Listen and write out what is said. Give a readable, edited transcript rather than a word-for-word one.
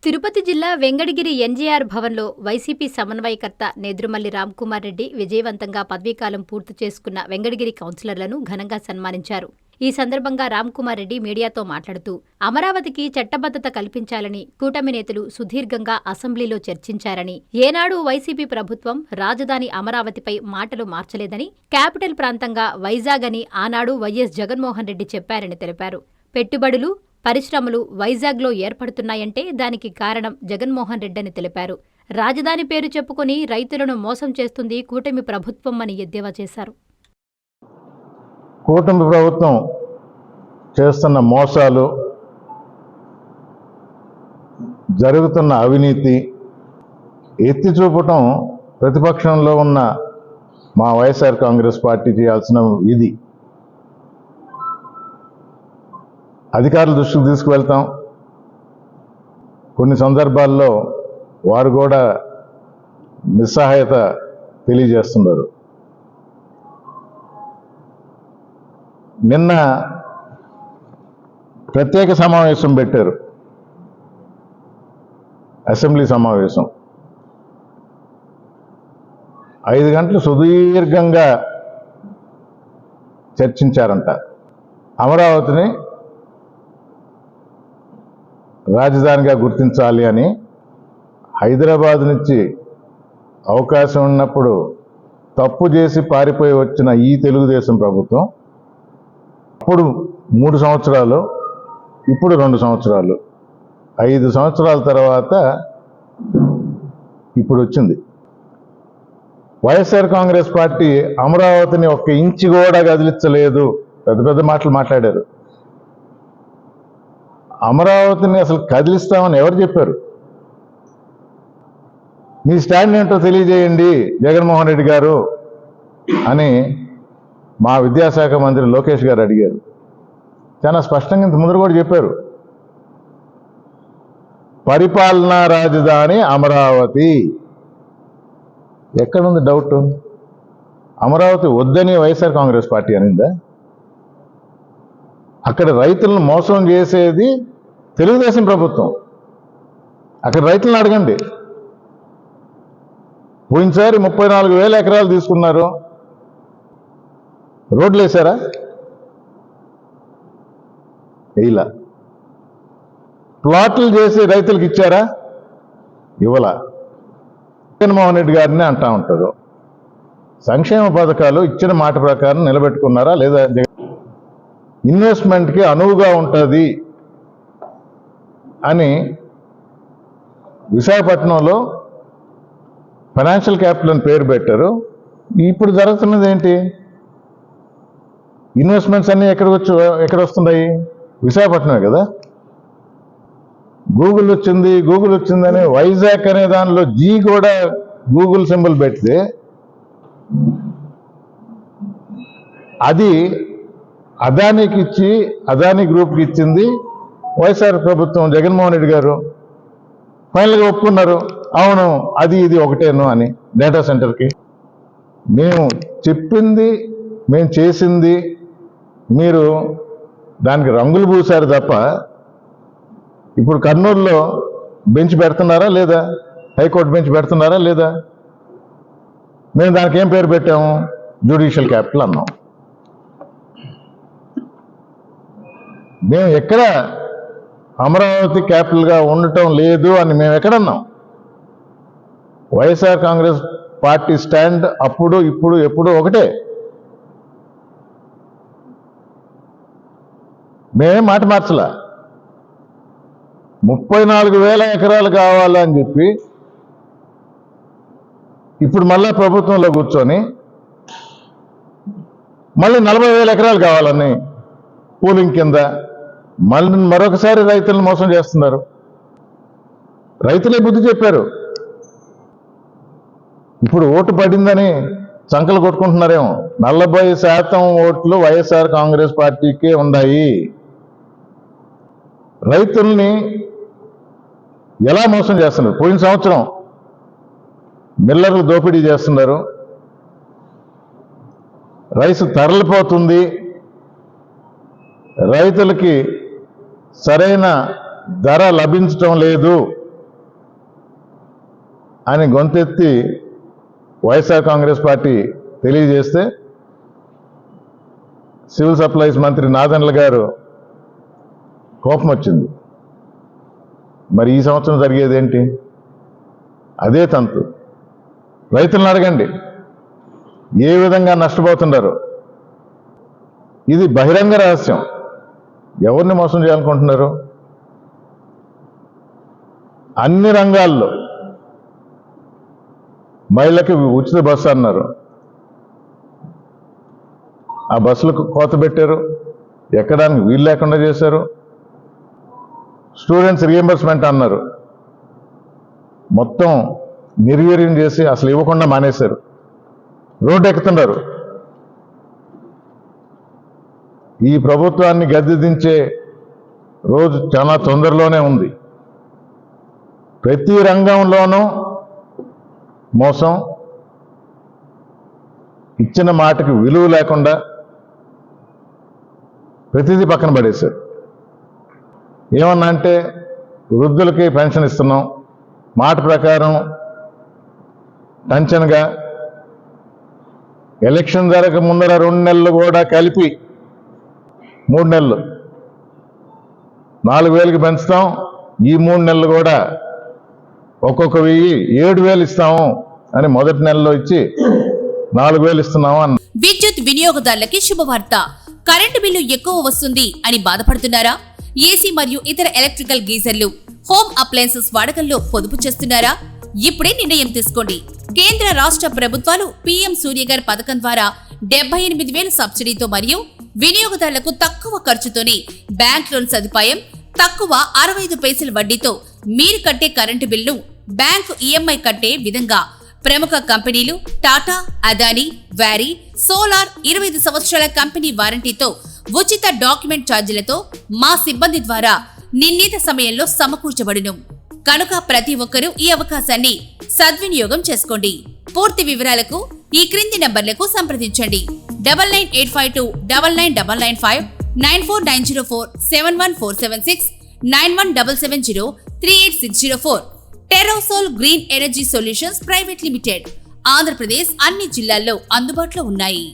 తిరుపతి జిల్లా వెంగడగిరి ఎన్జీఆర్ భవన్లో వైసీపీ సమన్వయకర్త నేదురుమల్లి రామ్కుమార్ రెడ్డి విజయవంతంగా పదవీకాలం పూర్తి చేసుకున్న వెంగడగిరి కౌన్సిలర్లను ఘనంగా సన్మానించారు. ఈ సందర్భంగా రామ్కుమార్ రెడ్డి మీడియాతో మాట్లాడుతూ అమరావతికి చట్టబద్ధత కల్పించాలని కూటమి నేతలు సుదీర్ఘంగా అసెంబ్లీలో చర్చించారని, ఏనాడు వైసీపీ ప్రభుత్వం రాజధాని అమరావతిపై మాటలు మార్చలేదని, క్యాపిటల్ ప్రాంతంగా వైజాగ్ అని ఆనాడు వైఎస్ జగన్మోహన్ రెడ్డి చెప్పారని తెలిపారు. పెట్టుబడులు, పరిశ్రమలు వైజాగ్లో ఏర్పడుతున్నాయంటే దానికి కారణం జగన్మోహన్ రెడ్డి అని తెలిపారు. రాజధాని పేరు చెప్పుకుని రైతులను మోసం చేస్తుంది కూటమి ప్రభుత్వం అని ఎద్దేవా చేశారు. కూటమి ప్రభుత్వం చేస్తున్న మోసాలు, జరుగుతున్న అవినీతి ఎత్తి చూపటం ప్రతిపక్షంలో ఉన్న మా వైఎస్ఆర్ కాంగ్రెస్ పార్టీ చేయాల్సిన విధి. అధికారుల దృష్టికి తీసుకువెళ్తాం. కొన్ని సందర్భాల్లో వారు కూడా నిస్సహాయత తెలియజేస్తున్నారు. నిన్న ప్రత్యేక సమావేశం పెట్టారు, అసెంబ్లీ సమావేశం. 5 గంటలు సుదీర్ఘంగా చర్చించారంట. అమరావతిని రాజధానిగా గుర్తించాలి అని. హైదరాబాద్ నుంచి అవకాశం ఉన్నప్పుడు తప్పు చేసి పారిపోయి వచ్చిన ఈ తెలుగుదేశం ప్రభుత్వం అప్పుడు 3 సంవత్సరాలు, ఇప్పుడు 2 సంవత్సరాలు, 5 సంవత్సరాల తర్వాత ఇప్పుడు వచ్చింది. వైఎస్ఆర్ కాంగ్రెస్ పార్టీ అమరావతిని 1 ఇంచు కూడా కదిలించలేదు. పెద్ద పెద్ద మాటలు మాట్లాడారు. అమరావతిని అసలు కదిలిస్తామని ఎవరు చెప్పారు? మీ స్టాండ్ ఏంటో తెలియజేయండి జగన్మోహన్ రెడ్డి గారు అని మా విద్యాశాఖ మంత్రి లోకేష్ గారు అడిగారు. చాలా స్పష్టంగా ఇంత ముందర కూడా చెప్పారు. పరిపాలనా రాజధాని అమరావతి. ఎక్కడుంది డౌట్? అమరావతి వద్దని వైఎస్ఆర్ కాంగ్రెస్ పార్టీ అనిందా? అక్కడ రైతులను మోసం చేసేది తెలుగుదేశం ప్రభుత్వం. అక్కడ రైతులను అడగండి. పోయినసారి 34,000 ఎకరాలు తీసుకున్నారు. రోడ్లు వేశారా? ఇలా ప్లాట్లు చేసి రైతులకు ఇచ్చారా? ఇవ్వలా. జగన్మోహన్ రెడ్డి గారిని అంటా ఉంటారు. సంక్షేమ పథకాలు ఇచ్చిన మాట ప్రకారం నిలబెట్టుకున్నారా లేదా? ఇన్వెస్ట్మెంట్కి అనువుగా ఉంటుంది అని విశాఖపట్నంలో ఫైనాన్షియల్ క్యాపిటల్ అని పేరు పెట్టారు. ఇప్పుడు జరుగుతున్నది ఏంటి? ఇన్వెస్ట్మెంట్స్ అన్నీ ఎక్కడ వస్తున్నాయి? విశాఖపట్నమే కదా. గూగుల్ వచ్చిందని వైజాగ్ అనే దానిలో జీ కూడా గూగుల్ సింబల్ పెడితే అది అదానికి ఇచ్చి, అదాని గ్రూప్కి ఇచ్చింది వైఎస్ఆర్ ప్రభుత్వం, జగన్మోహన్ రెడ్డి గారు. ఫైనల్గా ఒప్పుకున్నారు, అవును అది ఇది ఒకటేను అని. డేటా సెంటర్కి మేము చెప్పింది, మేము చేసింది, మీరు దానికి రంగులు పూసారు తప్ప ఇప్పుడు కర్నూలులో బెంచ్ పెడుతున్నారా లేదా? హైకోర్టు బెంచ్ పెడుతున్నారా లేదా? మేము దానికి ఏం పేరు పెట్టాము? జ్యుడిషియల్ క్యాపిటల్ అన్నాం. మేము ఎక్కడ అమరావతి క్యాపిటల్గా ఉండటం లేదు అని మేము ఎక్కడన్నాం? వైఎస్ఆర్ కాంగ్రెస్ పార్టీ స్టాండ్ అప్పుడు, ఇప్పుడు, ఎప్పుడు ఒకటే. మేమేం మాట మార్చలా. 34,000 ఎకరాలు కావాలని చెప్పి ఇప్పుడు మళ్ళా ప్రభుత్వంలో కూర్చొని మళ్ళీ 40,000 ఎకరాలు కావాలని పూలింగ్ కింద మళ్ళీ మరొకసారి రైతులను మోసం చేస్తున్నారు. రైతులే బుద్ధి చెప్పారు. ఇప్పుడు ఓటు పడిందని సంకలు కొట్టుకుంటున్నారేమో. 40% ఓట్లు వైఎస్ఆర్ కాంగ్రెస్ పార్టీకే ఉన్నాయి. రైతుల్ని ఎలా మోసం చేస్తున్నారు? పోయిన సంవత్సరం మిల్లర్లు దోపిడీ చేస్తున్నారు. రైస్ తరలిపోతుంది, రైతులకి సరైన ధర లభించటం లేదు అని గొంతెత్తి వైఎస్ఆర్ కాంగ్రెస్ పార్టీ తెలియజేస్తే సివిల్ సప్లైస్ మంత్రి నాదెండ్ల గారు కోపం వచ్చింది. మరి ఈ సంవత్సరం జరిగేది ఏంటి? అదే తంతు. రైతులను అడగండి ఏ విధంగా నష్టపోతున్నారు. ఇది బహిరంగ రహస్యం. ఎవరిని మోసం చేయాలనుకుంటున్నారు? అన్ని రంగాల్లో మహిళలకి ఉచిత బస్సు అన్నారు. ఆ బస్సులకు కోత పెట్టారు, ఎక్కడానికి వీలు లేకుండా చేశారు. స్టూడెంట్స్ రియంబర్స్మెంట్ అన్నారు, మొత్తం నిర్వీర్యం చేసి అసలు ఇవ్వకుండా మానేశారు. రోడ్డు ఎక్కుతున్నారు. ఈ ప్రభుత్వాన్ని గద్దె దించే రోజు చాలా తొందరలోనే ఉంది. ప్రతి రంగంలోనూ మోసం, ఇచ్చిన మాటకి విలువ లేకుండా ప్రతిదీ పక్కన పడేశారు. ఏమన్నా అంటే వృద్ధులకి పెన్షన్ ఇస్తున్నాం, మాట ప్రకారం టెన్షన్గా ఎలక్షన్ జరగక ముందర 2 నెలలు కూడా కలిపి 3 నెలలు 4,000కి పెంచుతాం. ఈ 3 నెలలు కూడా ఒక్కొక్క 7,000 ఇస్తాము అని మొదటి నెలలో ఇచ్చి 4,000 ఇస్తున్నాము అన్న. విద్యుత్ వినియోగదారులకి శుభవార్త. కరెంటు బిల్లు ఎక్కువ వస్తుంది అని బాధపడుతున్నారా? ఏసీ మరియు ఇతర ఎలక్ట్రికల్ గీజర్లు, హోమ్ అప్లయన్సెస్ వాడకంలో పొదుపు చేస్తున్నారా? ఇప్పుడే నిర్ణయం తీసుకోండి. కేంద్ర రాష్ట్ర ప్రభుత్వాలు పీఎం సూర్యఘర్ పథకం ద్వారా 78,000 సబ్సిడీతో మరియు వినియోగదారులకు తక్కువ ఖర్చుతోనే బ్యాంక్ లోన్ సదుపాయం, తక్కువ 65 పైసల వడ్డీతో మీరు కట్టే కరెంటు బిల్లు బ్యాంకు ఈఎంఐ కట్టే విధంగా ప్రముఖ కంపెనీలు టాటా, అదానీ, వారీ, సోలార్ 25 సంవత్సరాల కంపెనీ వారంటీతో ఉచిత డాక్యుమెంట్ ఛార్జీలతో మా సిబ్బంది ద్వారా నిర్ణీత సమయంలో సమకూర్చబడును. కనుక ప్రతి ఒక్కరూ ఈ అవకాశాన్ని సద్వినియోగం చేసుకోండి. పూర్తి వివరాలకు ఈ క్రింది నంబర్లకు సంప్రదించండి. 9985299995, 9490471476, 9177038604. Terosol green energy solutions private limited. Andhra Pradesh అన్ని జిల్లాల్లో అందుబాటులో ఉన్నాయి.